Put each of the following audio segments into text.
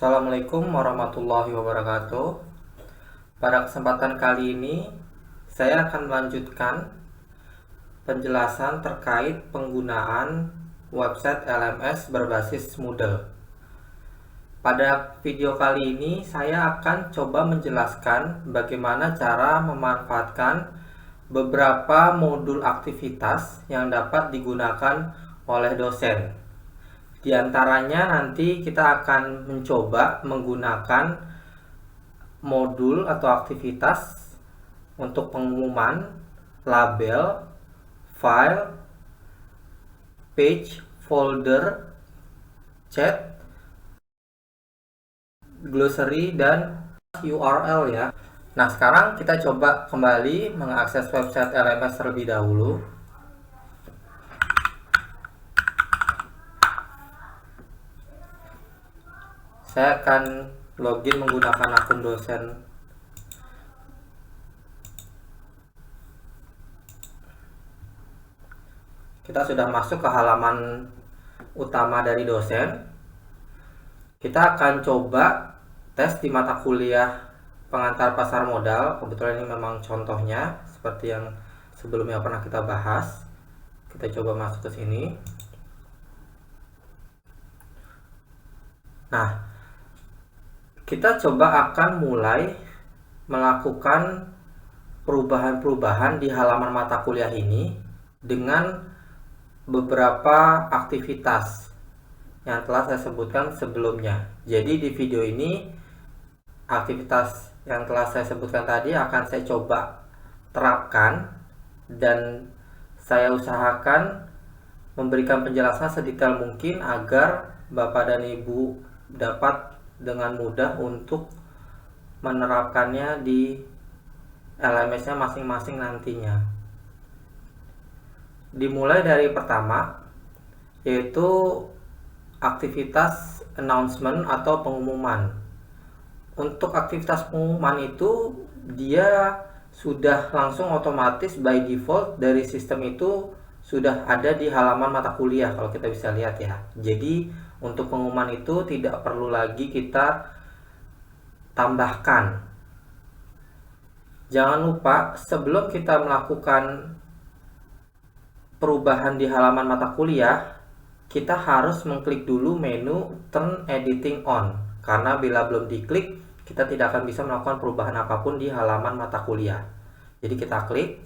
Assalamualaikum warahmatullahi wabarakatuh. Pada kesempatan kali ini, saya akan melanjutkan penjelasan terkait penggunaan website LMS berbasis Moodle. Pada video kali ini, saya akan coba menjelaskan bagaimana cara memanfaatkan beberapa modul aktivitas yang dapat digunakan oleh dosen. Di antaranya nanti kita akan mencoba menggunakan modul atau aktivitas untuk pengumuman, label, file, page, folder, chat, glossary, dan URL ya. Nah, sekarang kita coba kembali mengakses website LMS terlebih dahulu. Saya akan login menggunakan akun dosen. Kita sudah masuk ke halaman utama dari dosen. Kita akan coba tes di mata kuliah pengantar pasar modal. Kebetulan ini memang contohnya seperti yang sebelumnya pernah kita bahas. Kita coba masuk ke sini. Nah, kita coba akan mulai melakukan perubahan-perubahan di halaman mata kuliah ini dengan beberapa aktivitas yang telah saya sebutkan sebelumnya. Jadi di video ini aktivitas yang telah saya sebutkan tadi akan saya coba terapkan dan saya usahakan memberikan penjelasan sedetail mungkin agar Bapak dan Ibu dapat dengan mudah untuk menerapkannya di LMS-nya masing-masing nantinya. Dimulai dari pertama, yaitu aktivitas announcement atau pengumuman. Untuk aktivitas pengumuman itu dia sudah langsung otomatis by default dari sistem itu sudah ada di halaman mata kuliah kalau kita bisa lihat ya. Jadi untuk pengumuman itu tidak perlu lagi kita tambahkan. Jangan lupa sebelum kita melakukan perubahan di halaman mata kuliah, kita harus mengklik dulu menu Turn Editing On. Karena bila belum diklik, kita tidak akan bisa melakukan perubahan apapun di halaman mata kuliah. Jadi kita klik.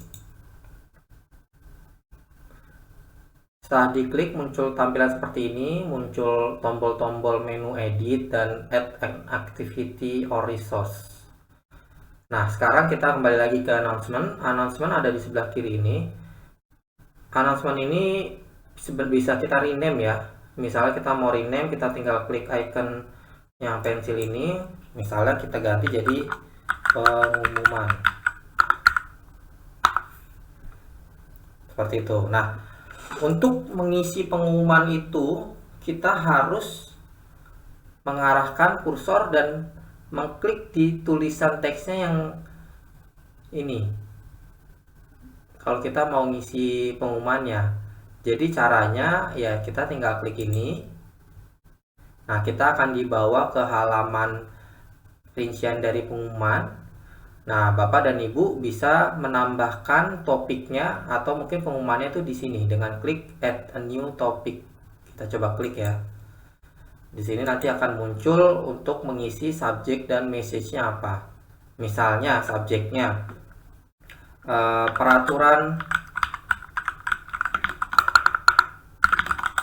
Setelah diklik muncul tampilan seperti ini, muncul tombol-tombol menu edit dan add an activity or resource. Nah, sekarang kita kembali lagi ke announcement. Announcement ada di sebelah kiri ini. Announcement ini bisa kita rename ya. Misalnya kita mau rename, kita tinggal klik icon yang pensil ini. Misalnya kita ganti jadi pengumuman. Seperti itu. Nah, untuk mengisi pengumuman itu, kita harus mengarahkan kursor dan mengklik di tulisan teksnya yang ini. Kalau kita mau ngisi pengumumannya. Jadi caranya ya kita tinggal klik ini. Nah, kita akan dibawa ke halaman rincian dari pengumuman. Nah, Bapak dan Ibu bisa menambahkan topiknya atau mungkin pengumumannya itu di sini dengan klik add a new topic. Kita coba klik ya. Di sini nanti akan muncul untuk mengisi subjek dan message-nya apa. Misalnya subjeknya peraturan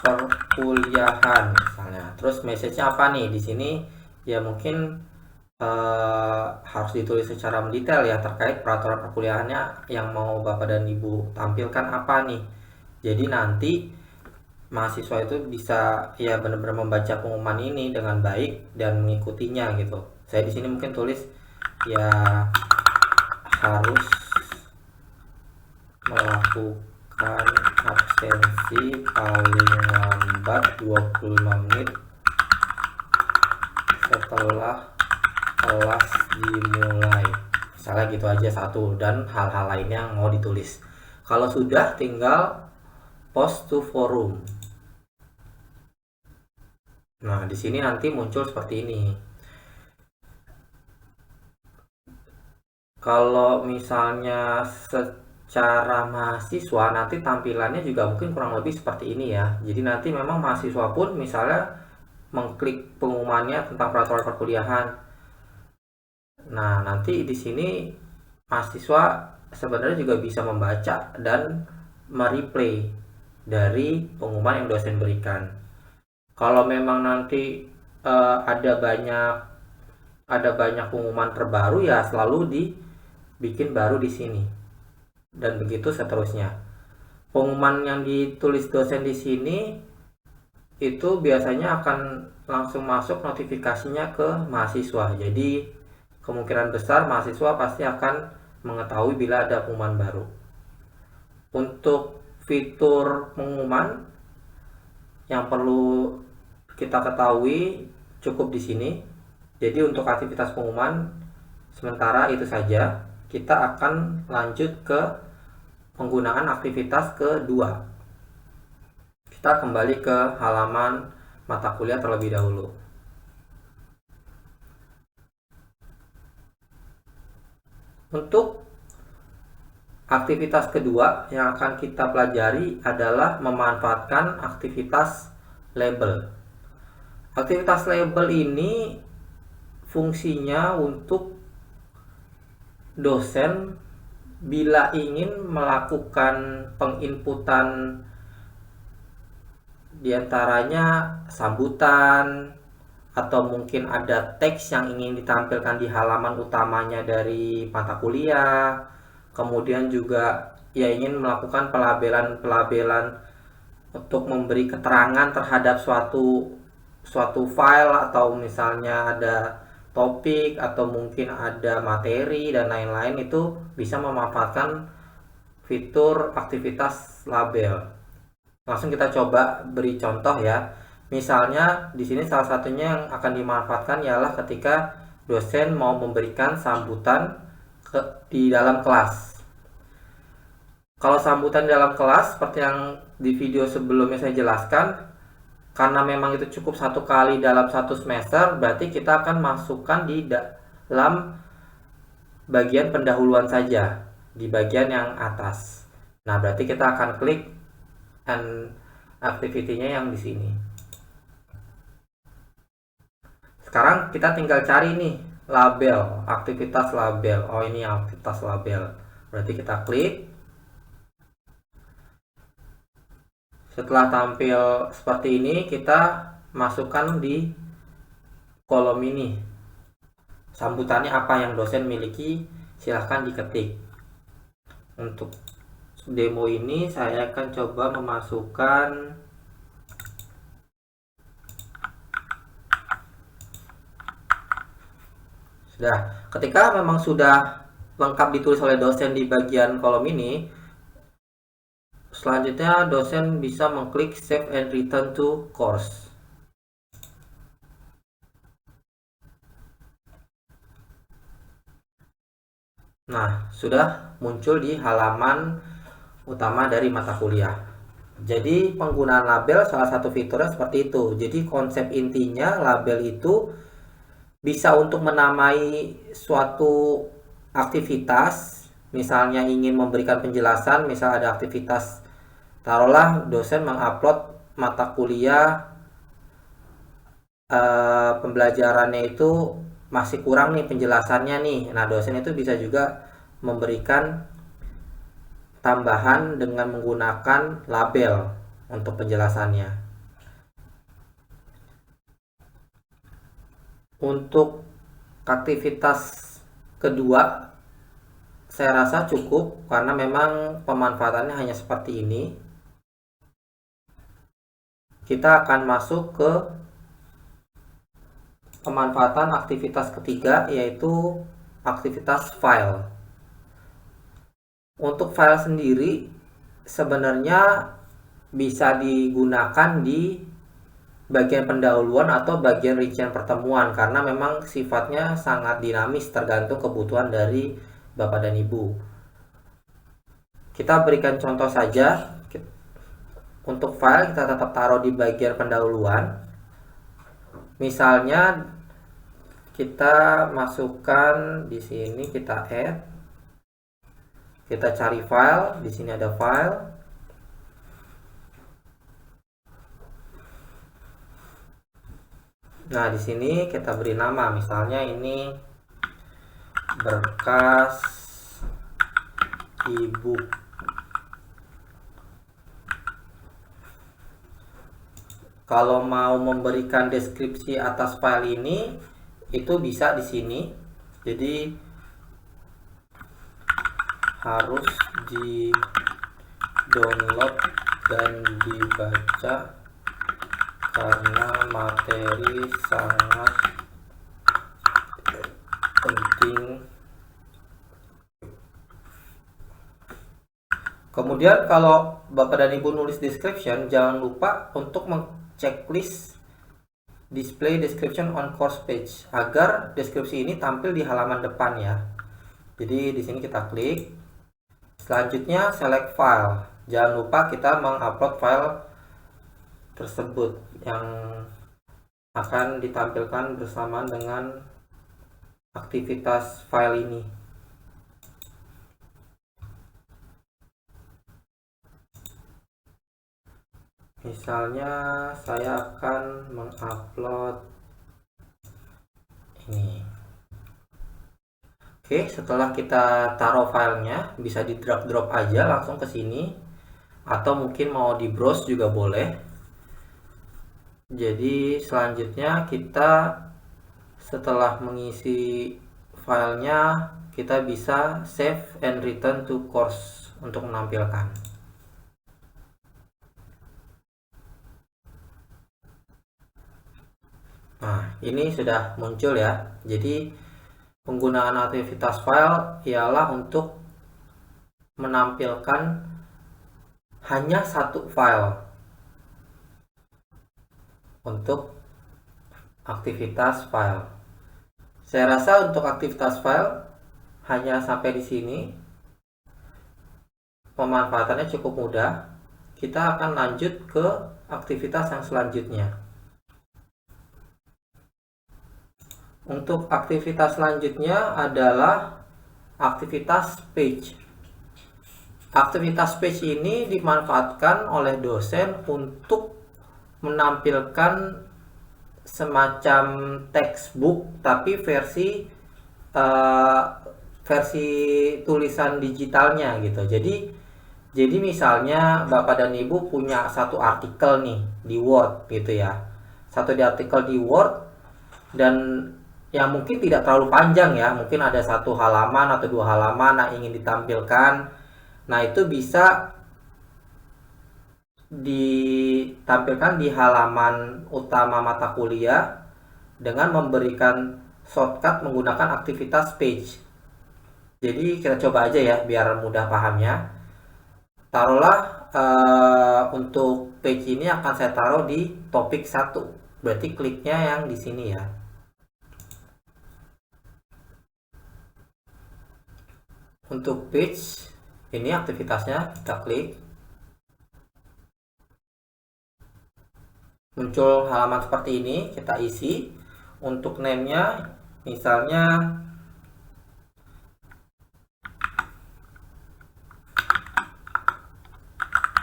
perkuliahan misalnya. Terus message-nya apa nih? Di sini ya mungkin harus ditulis secara mendetail ya terkait peraturan perkuliahannya yang mau Bapak dan Ibu tampilkan apa nih. Jadi nanti mahasiswa itu bisa ya benar-benar membaca pengumuman ini dengan baik dan mengikutinya gitu. Saya di sini mungkin tulis ya harus melakukan absensi paling lambat 25 menit setelah kelas dimulai. Misalnya gitu aja satu dan hal-hal lainnya yang mau ditulis. Kalau sudah tinggal post to forum. Nah, di sini nanti muncul seperti ini. Kalau misalnya secara mahasiswa, nanti tampilannya juga mungkin kurang lebih seperti ini ya. Jadi nanti memang mahasiswa pun misalnya mengklik pengumumannya tentang peraturan perkuliahan. Nah, nanti di sini mahasiswa sebenarnya juga bisa membaca dan mereplay dari pengumuman yang dosen berikan. Kalau memang nanti ada banyak pengumuman terbaru, ya selalu dibikin baru di sini dan begitu seterusnya. Pengumuman yang ditulis dosen di sini itu biasanya akan langsung masuk notifikasinya ke mahasiswa. Jadi kemungkinan besar mahasiswa pasti akan mengetahui bila ada pengumuman baru. Untuk fitur pengumuman yang perlu kita ketahui cukup di sini. Jadi untuk aktivitas pengumuman sementara itu saja. Kita akan lanjut ke penggunaan aktivitas kedua. Kita kembali ke halaman mata kuliah terlebih dahulu. Untuk aktivitas kedua yang akan kita pelajari adalah memanfaatkan aktivitas label. Aktivitas label ini fungsinya untuk dosen bila ingin melakukan penginputan diantaranya sambutan atau mungkin ada teks yang ingin ditampilkan di halaman utamanya dari mata kuliah, kemudian juga ya ingin melakukan pelabelan untuk memberi keterangan terhadap suatu file, atau misalnya ada topik atau mungkin ada materi dan lain-lain, itu bisa memanfaatkan fitur aktivitas label. Langsung kita coba beri contoh ya. Misalnya di sini salah satunya yang akan dimanfaatkan ialah ketika dosen mau memberikan sambutan di dalam kelas. Kalau sambutan dalam kelas seperti yang di video sebelumnya saya jelaskan, karena memang itu cukup satu kali dalam satu semester, berarti kita akan masukkan di dalam bagian pendahuluan saja, di bagian yang atas. Nah, berarti kita akan klik activity-nya yang di sini. Sekarang kita tinggal cari nih label, aktivitas label. Oh, ini aktivitas label. Berarti kita klik. Setelah tampil seperti ini, kita masukkan di kolom ini sambutannya apa yang dosen miliki, silahkan diketik. Untuk demo ini saya akan coba memasukkan sudah. Ketika memang sudah lengkap ditulis oleh dosen di bagian kolom ini, selanjutnya dosen bisa mengklik save and return to course. Nah, sudah muncul di halaman utama dari mata kuliah. Jadi penggunaan label salah satu fiturnya seperti itu. Jadi konsep intinya label itu bisa untuk menamai suatu aktivitas. Misalnya ingin memberikan penjelasan, misal ada aktivitas, taruhlah dosen mengupload mata kuliah pembelajarannya itu masih kurang nih penjelasannya nih. Nah, dosen itu bisa juga memberikan tambahan dengan menggunakan label untuk penjelasannya. Untuk aktivitas kedua saya rasa cukup karena memang pemanfaatannya hanya seperti ini. Kita akan masuk ke pemanfaatan aktivitas ketiga, yaitu aktivitas file. Untuk file sendiri sebenarnya bisa digunakan di bagian pendahuluan atau bagian rincian pertemuan, karena memang sifatnya sangat dinamis tergantung kebutuhan dari Bapak dan Ibu. Kita berikan contoh saja. Untuk file kita tetap taruh di bagian pendahuluan. Misalnya kita masukkan di sini, kita add, kita cari file, di sini ada file. Nah, di sini kita beri nama, misalnya ini berkas ebook. Kalau mau memberikan deskripsi atas file ini, itu bisa di sini. Jadi harus di download dan dibaca karena materi sangat penting. Kemudian kalau Bapak dan Ibu nulis description, jangan lupa untuk checklist display description on course page agar deskripsi ini tampil di halaman depan ya. Jadi di sini kita klik. Selanjutnya select file. Jangan lupa kita mengupload file tersebut yang akan ditampilkan bersamaan dengan aktivitas file ini. Misalnya saya akan mengupload ini. Oke, setelah kita taruh filenya, bisa di drag drop aja langsung ke sini, atau mungkin mau di browse juga boleh. Jadi selanjutnya kita setelah mengisi filenya, kita bisa save and return to course untuk menampilkan. Nah, ini sudah muncul ya. Jadi penggunaan aktivitas file ialah untuk menampilkan hanya satu file untuk aktivitas file. Saya rasa untuk aktivitas file hanya sampai di sini. Pemanfaatannya cukup mudah. Kita akan lanjut ke aktivitas yang selanjutnya. Untuk aktivitas selanjutnya adalah aktivitas page. Aktivitas page ini dimanfaatkan oleh dosen untuk menampilkan semacam textbook tapi versi tulisan digitalnya gitu. Jadi misalnya Bapak dan Ibu punya satu artikel nih di Word gitu ya. Satu artikel di Word dan yang mungkin tidak terlalu panjang ya, mungkin ada satu halaman atau 2 halaman yang ingin ditampilkan. Nah, itu bisa ditampilkan di halaman utama mata kuliah dengan memberikan shortcut menggunakan aktivitas page. Jadi kita coba aja ya biar mudah pahamnya. Taruhlah untuk page ini akan saya taruh di topik 1. Berarti kliknya yang di sini ya. Untuk page ini aktivitasnya kita klik. Muncul halaman seperti ini, kita isi. Untuk name-nya misalnya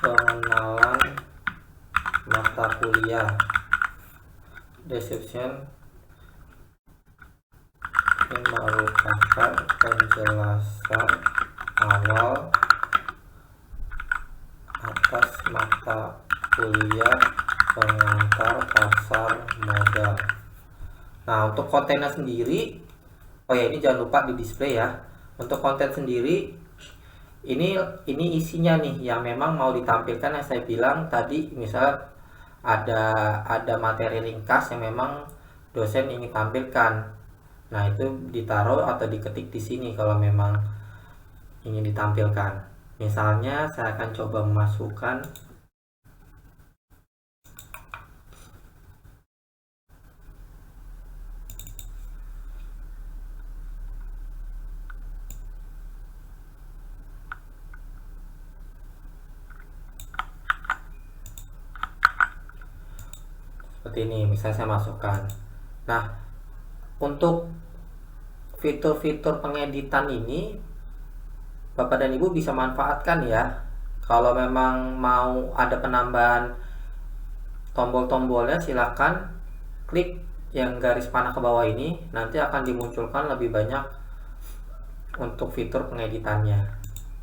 pengenalan mata kuliah. Description ini merupakan penjelasan awal atas mata kuliah pengantar pasar modal. Nah, untuk kontennya sendiri, oh ya, ini jangan lupa di display ya. Untuk konten sendiri, ini isinya nih yang memang mau ditampilkan yang saya bilang tadi. Misal ada materi ringkas yang memang dosen ingin tampilkan. Nah, itu ditaruh atau diketik di sini kalau memang ingin ditampilkan. Misalnya saya akan coba memasukkan seperti ini. Misalnya saya masukkan. Nah, untuk fitur-fitur pengeditan ini Bapak dan Ibu bisa manfaatkan ya. Kalau memang mau ada penambahan tombol-tombolnya, silakan klik yang garis panah ke bawah ini, nanti akan dimunculkan lebih banyak untuk fitur pengeditannya.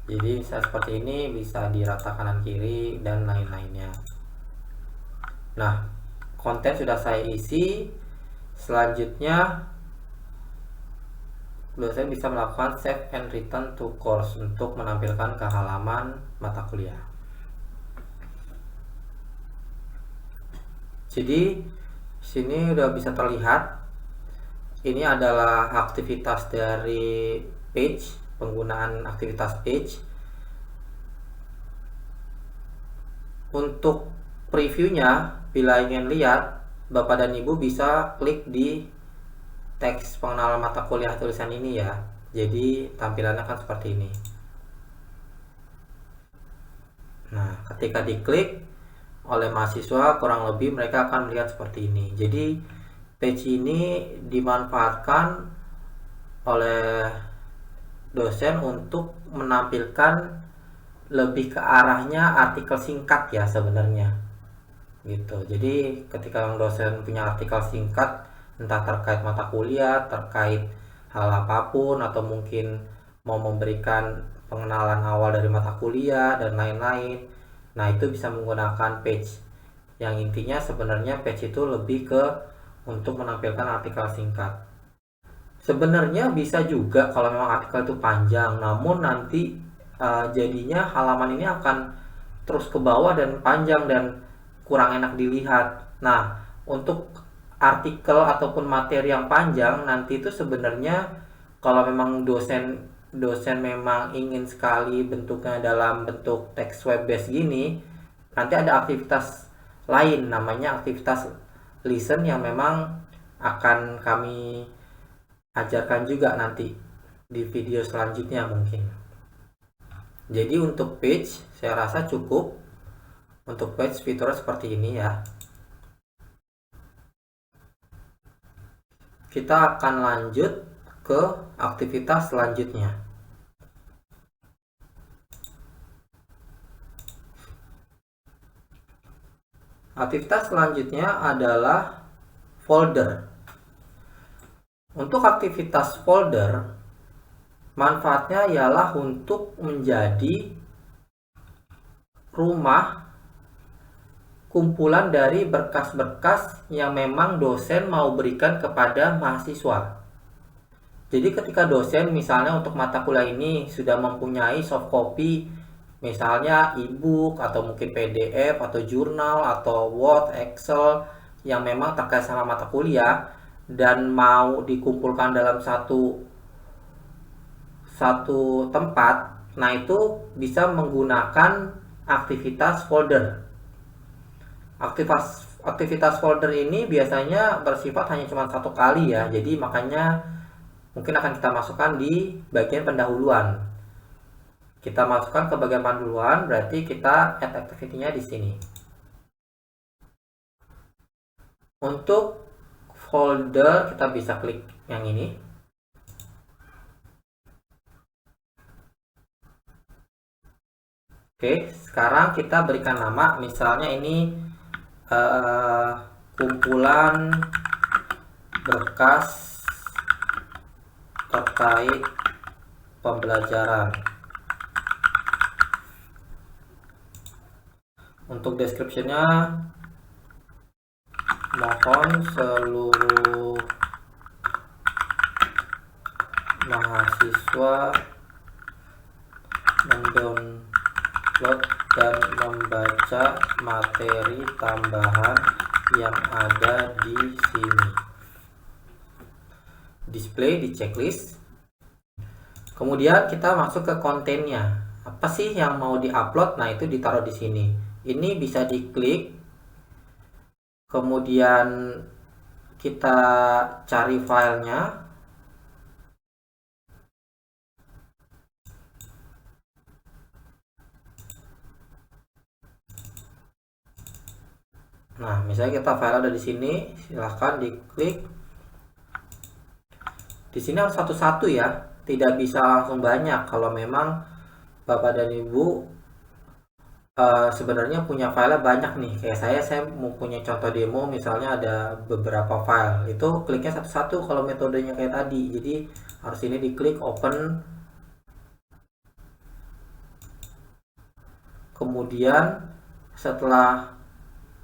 Jadi bisa seperti ini, bisa di rata kanan kiri dan lain-lainnya. Nah, konten sudah saya isi. Selanjutnya dosen bisa melakukan save and return to course untuk menampilkan ke halaman mata kuliah. Jadi sini udah bisa terlihat ini adalah aktivitas dari page, penggunaan aktivitas page. Untuk previewnya, bila ingin lihat, Bapak dan Ibu bisa klik di teks pengenalan mata kuliah tulisan ini ya. Jadi tampilannya kan seperti ini. Nah, ketika diklik oleh mahasiswa, kurang lebih mereka akan melihat seperti ini. Jadi page ini dimanfaatkan oleh dosen untuk menampilkan lebih ke arahnya artikel singkat ya sebenarnya gitu. Jadi ketika dosen punya artikel singkat, entah terkait mata kuliah, terkait hal apapun, atau mungkin mau memberikan pengenalan awal dari mata kuliah dan lain-lain, nah itu bisa menggunakan page. Yang intinya sebenarnya page itu lebih ke untuk menampilkan artikel singkat. Sebenarnya bisa juga kalau memang artikel itu panjang, namun nanti jadinya halaman ini akan terus ke bawah dan panjang dan kurang enak dilihat. Nah, untuk artikel ataupun materi yang panjang nanti itu sebenarnya kalau memang dosen memang ingin sekali bentuknya dalam bentuk teks web based gini, nanti ada aktivitas lain namanya aktivitas listen yang memang akan kami ajarkan juga nanti di video selanjutnya mungkin. Jadi untuk page saya rasa cukup. Untuk page fiturnya seperti ini ya. Kita akan lanjut ke aktivitas selanjutnya. Aktivitas selanjutnya adalah folder. Untuk aktivitas folder, manfaatnya ialah untuk menjadi rumah kumpulan dari berkas-berkas yang memang dosen mau berikan kepada mahasiswa. Jadi ketika dosen misalnya untuk mata kuliah ini sudah mempunyai soft copy, misalnya e-book atau mungkin PDF atau jurnal atau Word, Excel yang memang terkait sama mata kuliah dan mau dikumpulkan dalam satu tempat, nah itu bisa menggunakan aktivitas folder. Aktivitas folder ini biasanya bersifat hanya cuma satu kali ya, jadi makanya mungkin akan kita masukkan di bagian pendahuluan. Kita masukkan ke bagian pendahuluan, berarti kita add activity-nya di sini. Untuk folder kita bisa klik yang ini. Oke, sekarang kita berikan nama, misalnya ini kumpulan berkas terkait pembelajaran. Untuk description-nya, mohon seluruh mahasiswa mendownload dan membaca materi tambahan yang ada di sini. Display di checklist. Kemudian kita masuk ke kontennya. Apa sih yang mau diupload? Nah, itu ditaruh di sini. Ini bisa diklik. Kemudian kita cari filenya. Nah, misalnya kita file ada di sini, silahkan diklik. Di sini harus satu-satu ya, tidak bisa langsung banyak. Kalau memang Bapak dan Ibu sebenarnya punya file banyak nih, kayak saya mau punya contoh demo, misalnya ada beberapa file, itu kliknya satu-satu kalau metodenya kayak tadi. Jadi harus ini diklik open, kemudian setelah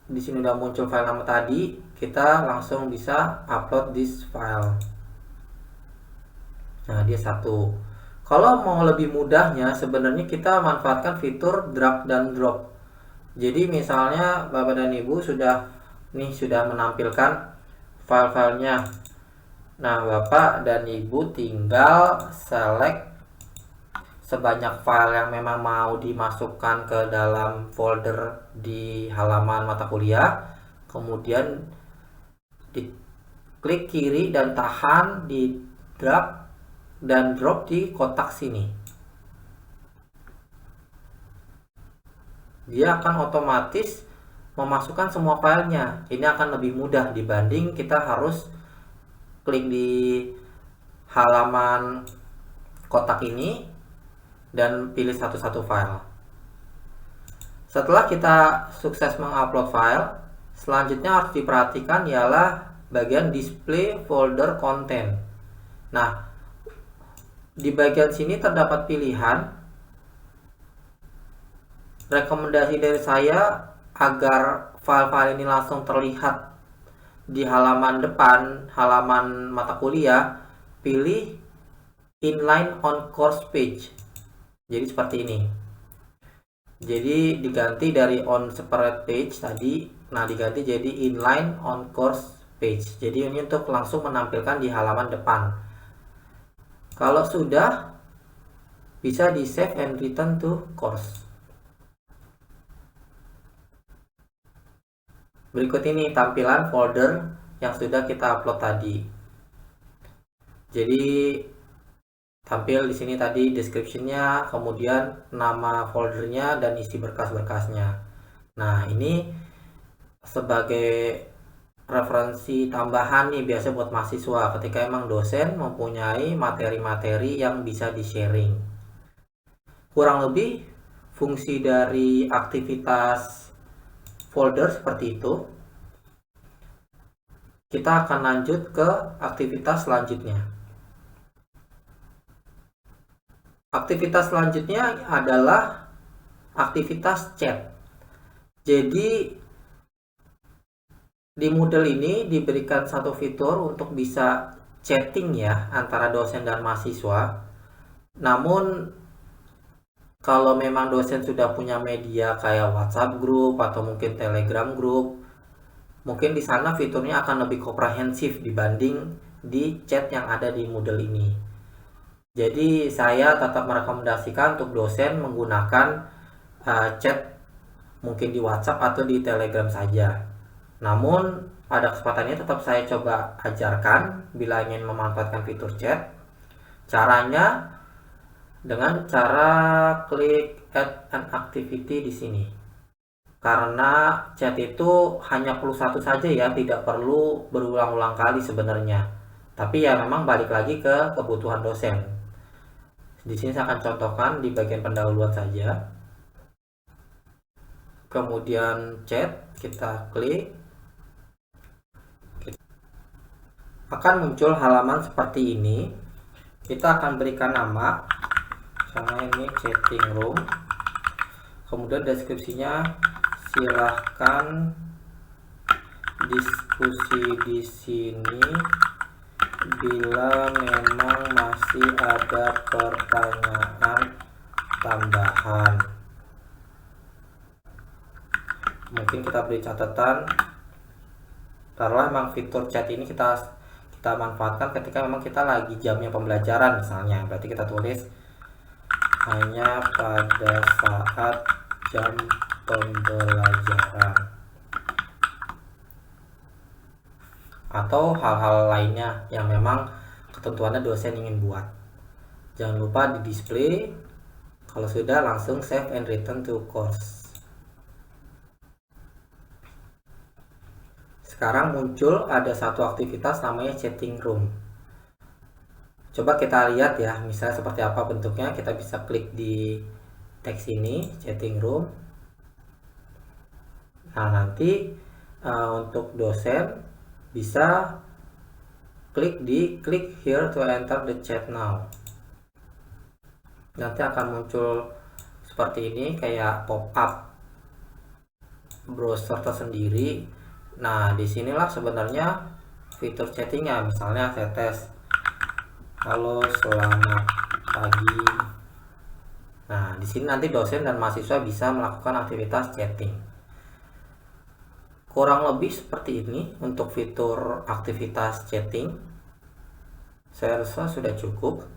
di sini udah muncul file nama tadi, kita langsung bisa upload this file. Nah, dia satu. Kalau mau lebih mudahnya, sebenarnya kita manfaatkan fitur drag dan drop. Jadi misalnya Bapak dan Ibu sudah menampilkan file-filenya. Nah, Bapak dan Ibu tinggal select sebanyak file yang memang mau dimasukkan ke dalam folder di halaman mata kuliah. Kemudian diklik kiri dan tahan, di drag dan drop di kotak sini. Dia akan otomatis memasukkan semua filenya. Ini akan lebih mudah dibanding kita harus klik di halaman kotak ini dan pilih satu-satu file. Setelah kita sukses mengupload file, selanjutnya harus diperhatikan ialah bagian display folder content. Nah, di bagian sini terdapat pilihan. Rekomendasi dari saya agar file-file ini langsung terlihat di halaman depan, halaman mata kuliah, pilih inline on course page. Jadi seperti ini. Jadi diganti dari on separate page tadi, nah diganti jadi inline on course page. Jadi ini untuk langsung menampilkan di halaman depan. Kalau sudah, bisa di save and return to course. Berikut ini tampilan folder yang sudah kita upload tadi. Jadi tampil di sini tadi description-nya, kemudian nama foldernya dan isi berkas-berkasnya. Nah, ini sebagai referensi tambahan nih biasa buat mahasiswa ketika emang dosen mempunyai materi-materi yang bisa di-sharing. Kurang lebih fungsi dari aktivitas folder seperti itu. Kita akan lanjut ke aktivitas selanjutnya. Aktivitas selanjutnya adalah aktivitas chat. Jadi di Moodle ini diberikan satu fitur untuk bisa chatting ya antara dosen dan mahasiswa. Namun kalau memang dosen sudah punya media kayak WhatsApp group atau mungkin Telegram group, mungkin di sana fiturnya akan lebih komprehensif dibanding di chat yang ada di Moodle ini. Jadi saya tetap merekomendasikan untuk dosen menggunakan chat mungkin di WhatsApp atau di Telegram saja. Namun pada kesempatannya tetap saya coba ajarkan bila ingin memanfaatkan fitur chat. Caranya dengan cara klik add an activity di sini. Karena chat itu hanya perlu satu saja ya, tidak perlu berulang-ulang kali sebenarnya. Tapi ya memang balik lagi ke kebutuhan dosen. Di sini saya akan contohkan di bagian pendahuluan saja. Kemudian chat, kita klik. Akan muncul halaman seperti ini. Kita akan berikan nama, misalnya ini chatting room. Kemudian deskripsinya silahkan diskusi di sini bila memang masih ada pertanyaan tambahan. Mungkin kita beri catatan, taruhlah memang fitur chat ini kita manfaatkan ketika memang kita lagi jamnya pembelajaran misalnya. Berarti kita tulis hanya pada saat jam pembelajaran atau hal-hal lainnya yang memang ketentuannya dosen ingin buat. Jangan lupa di display. Kalau sudah, langsung save and return to course. sekarang muncul ada satu aktivitas namanya chatting room. Coba kita lihat ya, misalnya seperti apa bentuknya. Kita bisa klik di teks ini, chatting room. Nah, nanti untuk dosen bisa klik here to enter the chat now. Nanti akan muncul seperti ini, kayak pop up browser tersendiri. Nah, disinilah sebenarnya fitur chattingnya. Misalnya saya tes, halo selamat pagi. Nah, di sini nanti dosen dan mahasiswa bisa melakukan aktivitas chatting. Kurang lebih seperti ini untuk fitur aktivitas chatting. Saya rasa sudah cukup.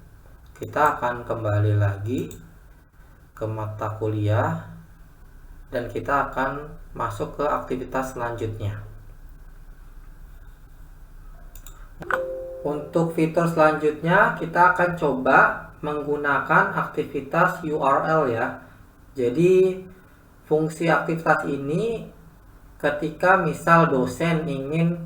Kita akan kembali lagi ke mata kuliah dan kita akan masuk ke aktivitas selanjutnya. Untuk fitur selanjutnya kita akan coba menggunakan aktivitas URL ya. Jadi fungsi aktivitas ini ketika misal dosen ingin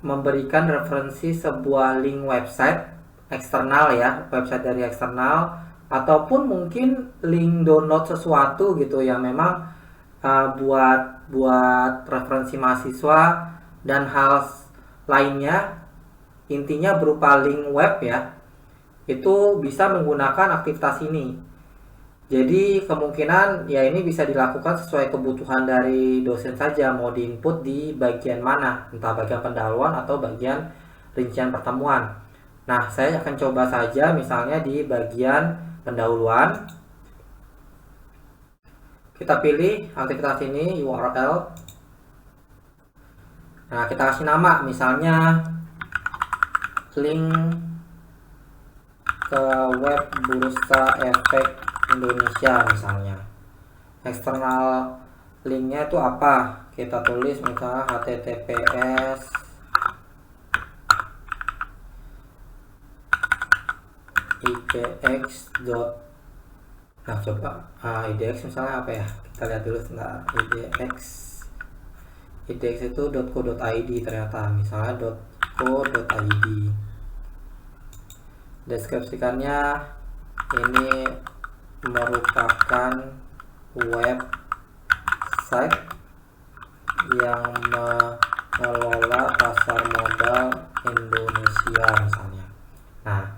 memberikan referensi sebuah link website eksternal ya, website dari eksternal, ataupun mungkin link download sesuatu gitu yang memang buat referensi mahasiswa dan hal lainnya, intinya berupa link web ya, itu bisa menggunakan aktivitas ini. Jadi kemungkinan ya ini bisa dilakukan sesuai kebutuhan dari dosen saja, mau diinput di bagian mana, entah bagian pendahuluan atau bagian rincian pertemuan. Nah, saya akan coba saja misalnya di bagian pendahuluan. Kita pilih aktivitas ini URL. Nah, kita kasih nama misalnya link ke web Bursa Efek Indonesia misalnya. Eksternal linknya itu apa? Kita tulis misalnya https idx. Nah, coba idx misalnya apa ya? Kita lihat dulu sebentar. idx itu .co.id ternyata, misalnya .co.id. Deskripsikannya ini merupakan website yang mengelola pasar modal Indonesia misalnya. Nah,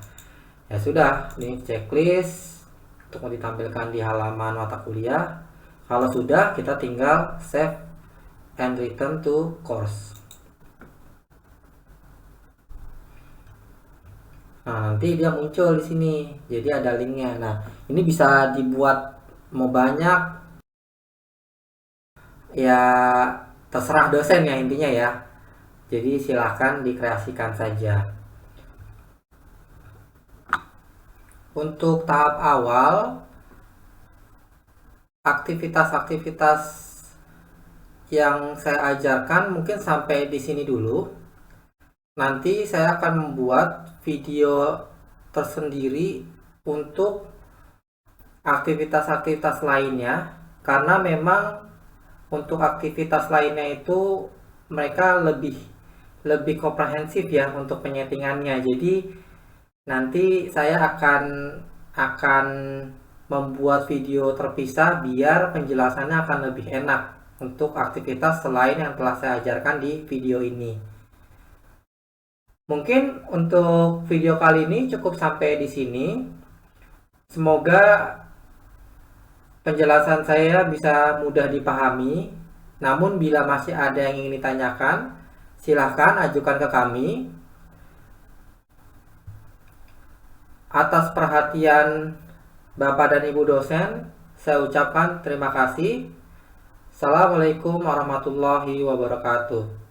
ya sudah, ini checklist untuk ditampilkan di halaman mata kuliah. Kalau sudah, kita tinggal save and return to course. Nah, nanti dia muncul di sini. Jadi ada linknya. Nah, ini bisa dibuat mau banyak. Ya, terserah dosen ya intinya ya. Jadi silahkan dikreasikan saja. Untuk tahap awal, aktivitas-aktivitas yang saya ajarkan mungkin sampai di sini dulu. Nanti saya akan membuat video tersendiri untuk aktivitas-aktivitas lainnya, karena memang untuk aktivitas lainnya itu mereka lebih komprehensif ya untuk penyetingannya. Jadi nanti saya akan membuat video terpisah biar penjelasannya akan lebih enak untuk aktivitas selain yang telah saya ajarkan di video ini. Mungkin untuk video kali ini cukup sampai di sini. Semoga penjelasan saya bisa mudah dipahami. Namun bila masih ada yang ingin ditanyakan, silahkan ajukan ke kami. Atas perhatian Bapak dan Ibu dosen, saya ucapkan terima kasih. Assalamualaikum warahmatullahi wabarakatuh.